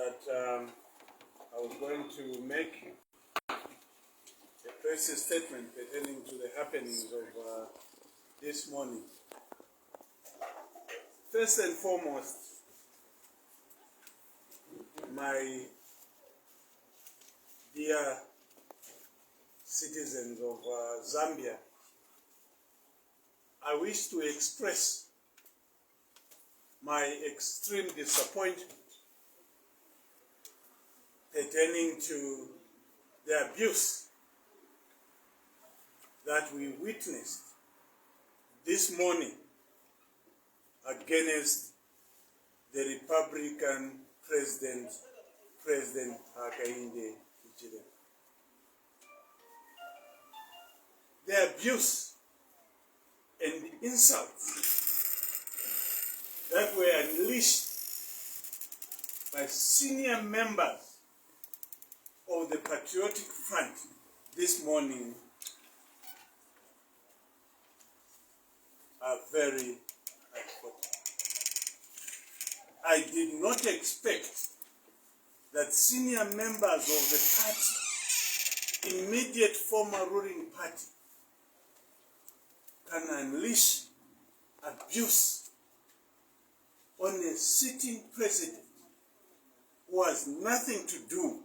that I was going to make a press statement pertaining to the happenings of this morning. First and foremost, my dear citizens of Zambia, I wish to express my extreme disappointment pertaining to the abuse that we witnessed this morning against the Republican President Hakainde Hichilema. The abuse and insults that were unleashed by senior members of the Patriotic Front this morning are very unfortunate. I did not expect that senior members of the party, immediate former ruling party, can unleash abuse on a sitting president who has nothing to do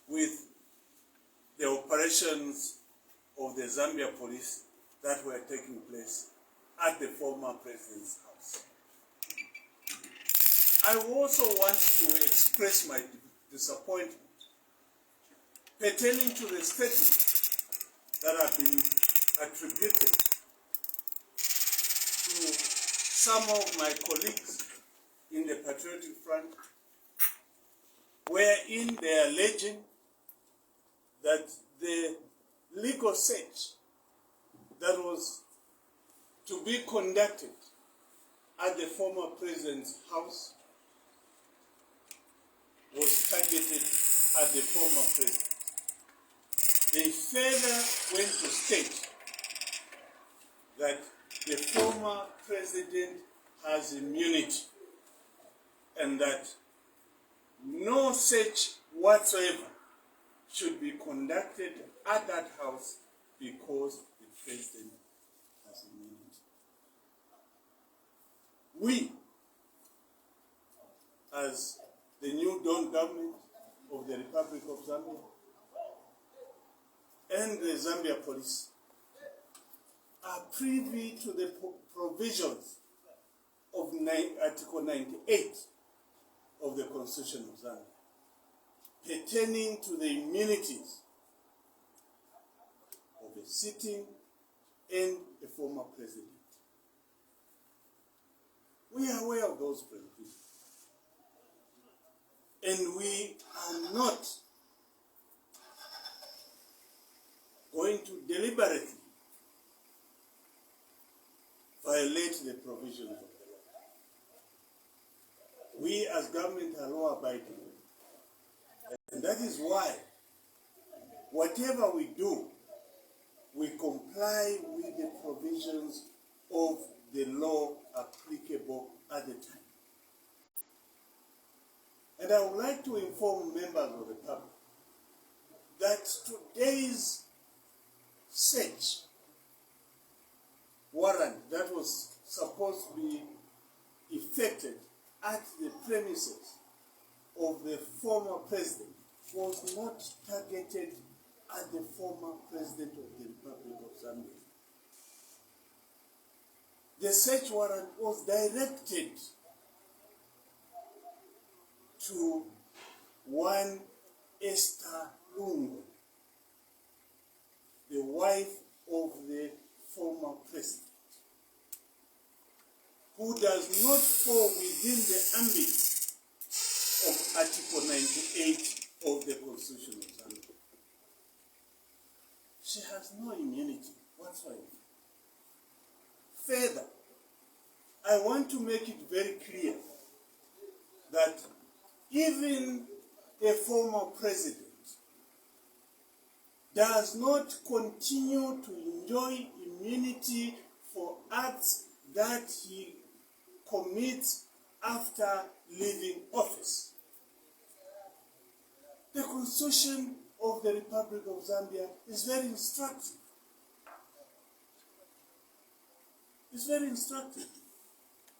with the operations of the Zambia police that were taking place at the former president's house. I also want to express my disappointment pertaining to the statements that have been attributed to some of my colleagues in the Patriotic Front, wherein they are alleging that the legal search that was to be conducted at the former president's house was targeted at the former president. They further went to state that the former president has immunity and that no search whatsoever should be conducted at that house because the president has immunity. We, as the new Dawn government of the Republic of Zambia and the Zambia police, are privy to the provisions of Article 98 of the Constitution of Zambia pertaining to the immunities of a sitting and a former president. We are aware of those provisions, and we are not going to deliberately violate the provisions of the law. We as government are law-abiding, and that is why whatever we do, we comply with the provisions of the law applicable at the time. And I would like to inform members of the public that today's search warrant that was supposed to be effected at the premises of the former president was not targeted at the former president of the Republic of Zambia. The search warrant was directed to one Esther Lungu, the wife of the former president, who does not fall within the ambit of Article 98 of the Constitution of Zambia. She has no immunity whatsoever. Further, I want to make it very clear that even a former president does not continue to enjoy immunity for acts that he commits after leaving office. The Constitution of the Republic of Zambia is very instructive. It's very instructive.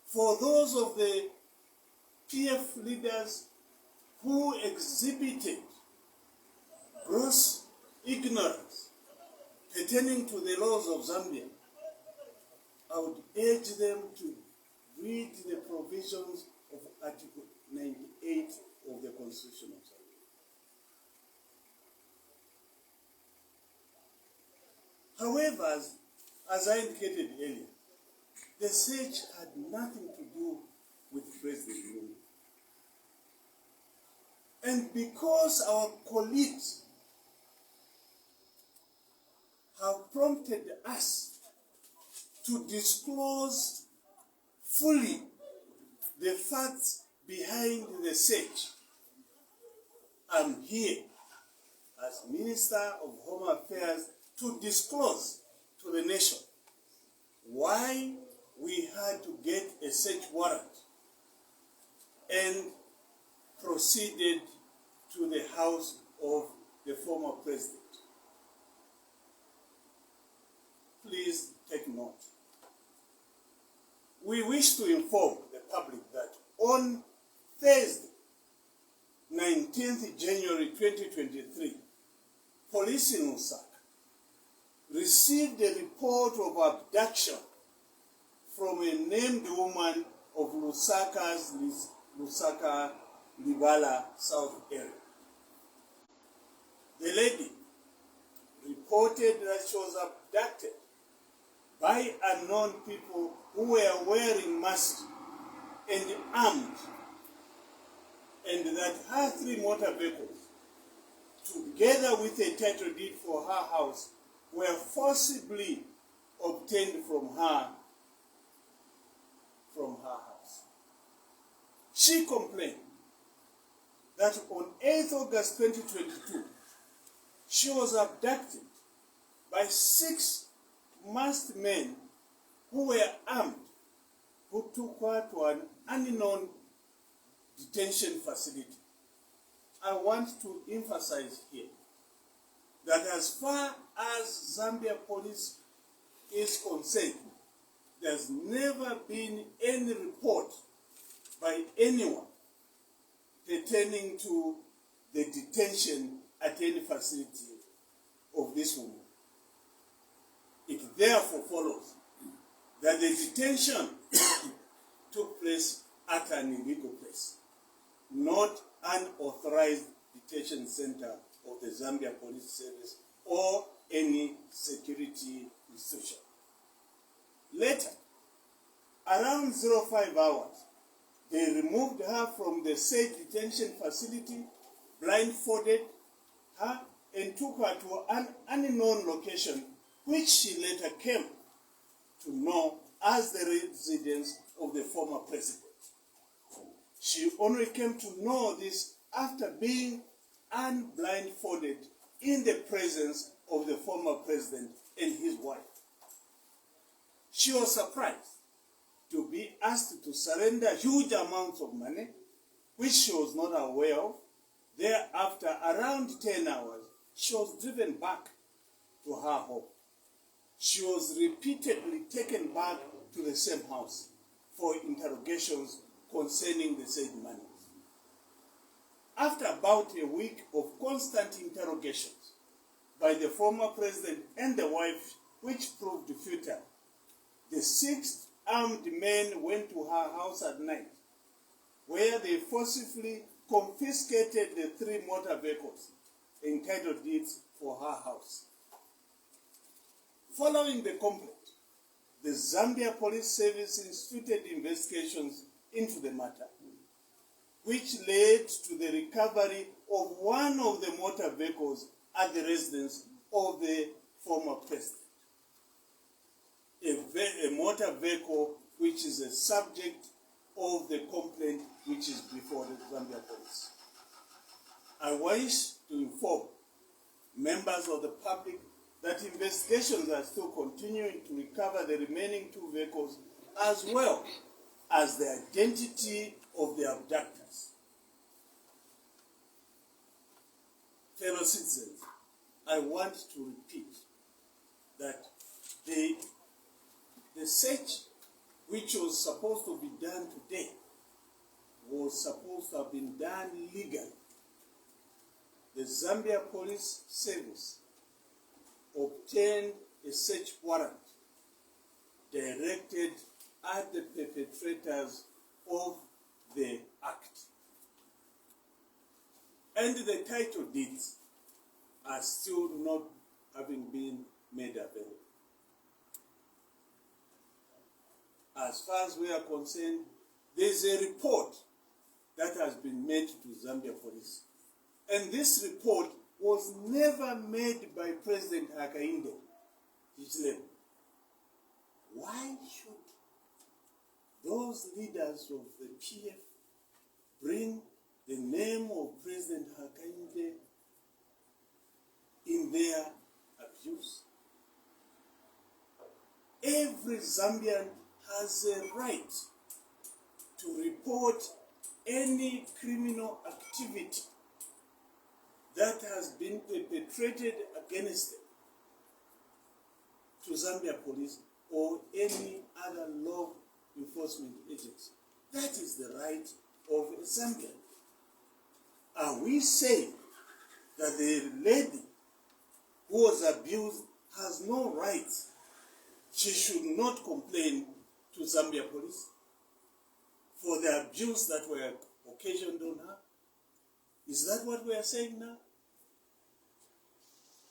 For those of the PF leaders who exhibited gross ignorance pertaining to the laws of Zambia, I would urge them to read the provisions of Article 98 of the Constitution of Zambia. However, as I indicated earlier, the search had nothing to do with President Mwiimbu. And because our colleagues have prompted us to disclose fully the facts behind the search, I'm here as Minister of Home Affairs to disclose to the nation why we had to get a search warrant and proceeded to the house of the former president. Please take note. We wish to inform the public that on Thursday, 19th January 2023, police in Lusaka received a report of abduction from a named woman of Lusaka's Lusaka Libala South area. The lady reported that she was abducted by unknown people who were wearing masks and armed, and that her 3 motor vehicles, together with a title deed for her house, were forcibly obtained from her house. She complained that on 8th August 2022, she was abducted by 6 masked men who were armed, who took her to an unknown detention facility. I want to emphasize here that as far as Zambia police is concerned, there's never been any report by anyone pertaining to the detention at any facility of this woman. It therefore follows that the detention took place at an illegal place, not an authorized detention center of the Zambia Police Service or any security institution. Later, around 05 hours, they removed her from the said detention facility, blindfolded her, and took her to an unknown location, which she later came to know as the residence of the former president. She only came to know this after being unblindfolded in the presence of the former president and his wife. She was surprised to be asked to surrender huge amounts of money, which she was not aware of. Thereafter, around 10 hours, she was driven back to her home. She was repeatedly taken back to the same house for interrogations concerning the said money. After about a week of constant interrogations by the former president and the wife, which proved futile, the 6 armed men went to her house at night, where they forcibly confiscated the 3 motor vehicles and title deeds for her house. Following the complaint, the Zambia Police Service instituted investigations into the matter, which led to the recovery of one of the motor vehicles at the residence of the former president. A motor vehicle which is a subject of the complaint which is before the Zambia Police. I wish to inform members of the public that investigations are still continuing to recover the remaining 2 vehicles, as well as the identity of the abductors. Fellow citizens, I want to repeat that the search which was supposed to be done today was supposed to have been done legally. The Zambia Police Service obtained a search warrant directed at the perpetrators of the act. And the title deeds are still not having been made available. As far as we are concerned, there is a report that has been made to Zambia Police. And this report was never made by President Hakainde. Why should those leaders of the PF bring the name of President Hakainde in their abuse? Every Zambian has a right to report any criminal activity that has been perpetrated against them to Zambia Police or any other law enforcement agency. That is the right of a Zambian. Are we saying that the lady who was abused has no rights? She should not complain to Zambia Police for the abuse that were occasioned on her? Is that what we are saying now?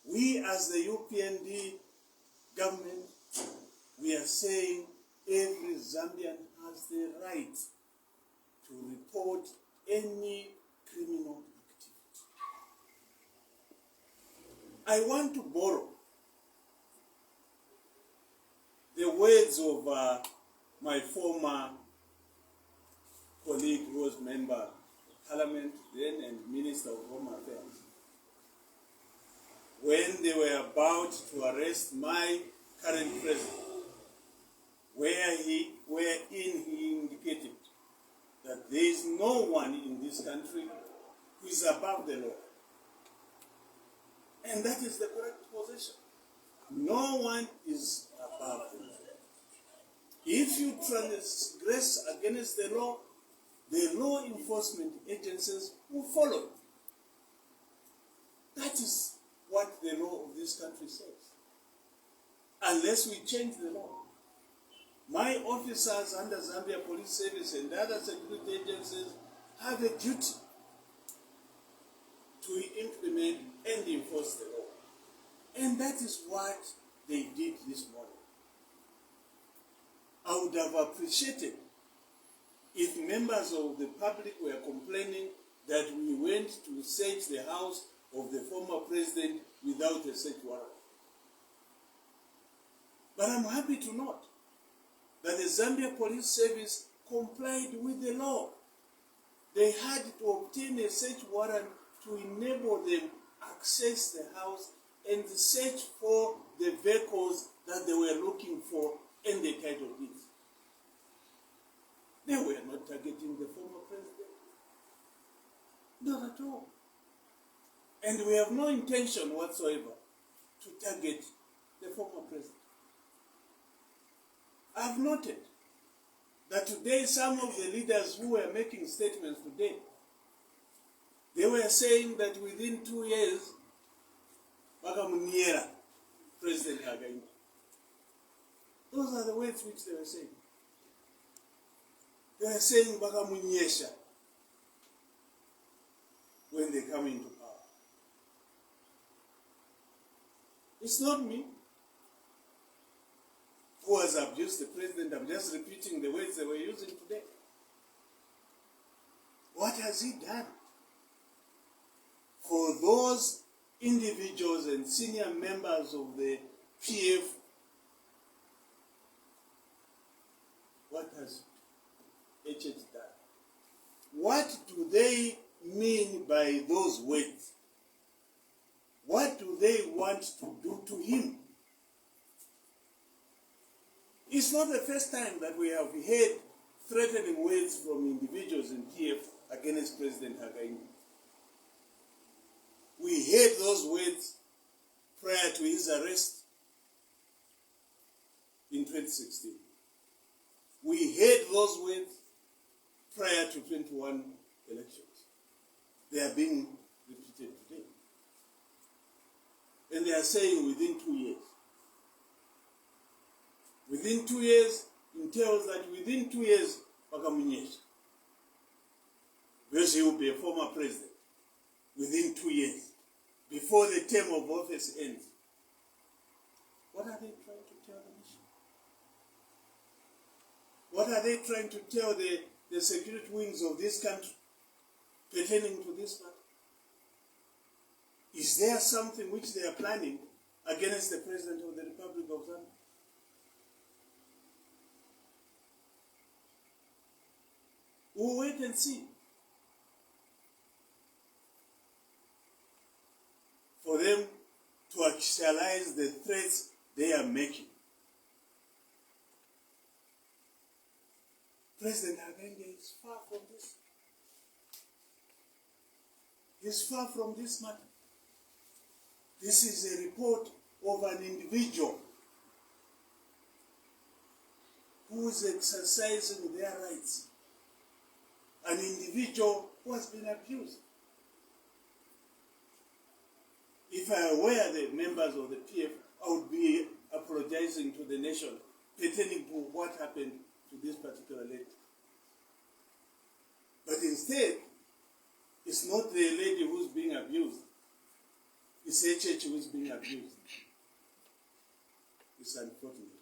We as the UPND government, we are saying every Zambian has the right to report any criminal activity. I want to borrow the words of my former colleague who was member of Parliament then and Minister of Home Affairs. When they were about to arrest my current president, wherein he indicated that there is no one in this country who is above the law. And that is the correct position. No one is above the law. If you transgress against the law enforcement agencies will follow. That is what the law of this country says. Unless we change the law. My officers under Zambia Police Service and other security agencies have a duty to implement and enforce the law. And that is what they did this morning. I would have appreciated if members of the public were complaining that we went to search the house of the former president without a search warrant. But I'm happy to note that the Zambia Police Service complied with the law. They had to obtain a search warrant to enable them access the house and search for the vehicles that they were looking for and the title deeds. They were not targeting the former president. Not at all. And we have no intention whatsoever to target the former president. I've noted that today some of the leaders who were making statements today, they were saying that within 2 years, Bagamuniera, President Hakainde. Those are the words which they were saying. They were saying Bagamunyesha when they come into power. It's not me who has abused the president. I'm just repeating the words they were using today. What has he done for those individuals and senior members of the PF? What has HH done? What do they mean by those words? What do they want to do to him? It's not the first time that we have heard threatening words from individuals in PF against President Hakainde. We heard those words prior to his arrest in 2016. We heard those words prior to 21 elections. They are being repeated today. And they are saying within 2 years. Within 2 years entails that within 2 years, Wakamunyesha, because he will be a former president, within 2 years, before the term of office ends. What are they trying to tell the nation? What are they trying to tell the security wings of this country pertaining to this matter? Is there something which they are planning against the President of the Republic of Zambia? We'll wait and see. For them to actualize the threats they are making. President Hakainde is far from this. He's far from this matter. This is a report of an individual who is exercising their rights. An individual who has been abused. If I were the members of the PF, I would be apologizing to the nation pertaining to what happened to this particular lady. But instead, it's not the lady who's being abused. It's HH who's being abused. It's unfortunate.